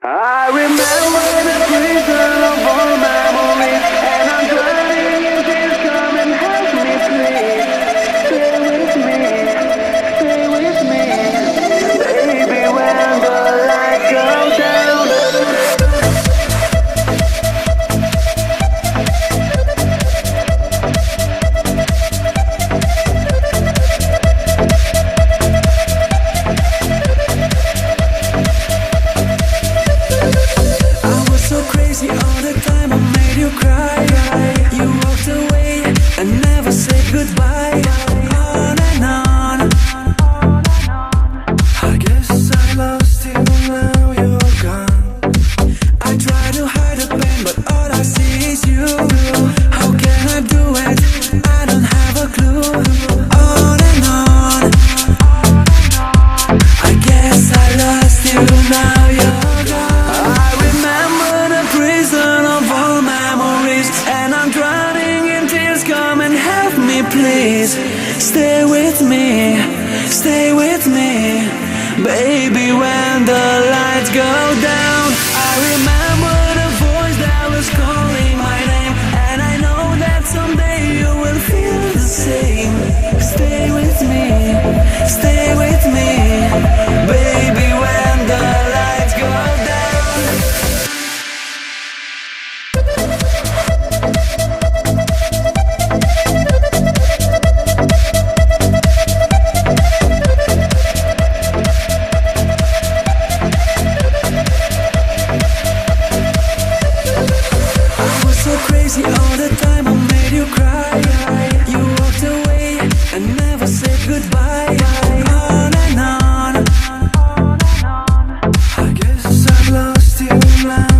I remember the prison of all memories, and I'm drowning in tears. Come and help me, please. Stay with me, stay with me, baby. When the lights go down. I was so crazy all the time, I made you cry. You walked away and never said goodbye. On and on. I guess I lost you, now you're gone. I try to hide the pain, but all I see is you. How can I do it? I don't have a clue. On and on. I guess I lost you, now you're gone. I remember the prison of all memories, and I'm drowning in tears. Come and help me, please. Stay with me, stay with me, baby. When the lights go down, I remember the voice that was calling my name, and I know that someday you will feel the same. Stay with me, stay with me, baby. When the lights go down. I was so crazy all the time, I made you cry. You walked away and never said goodbye. On and on. I guess I've lost you now.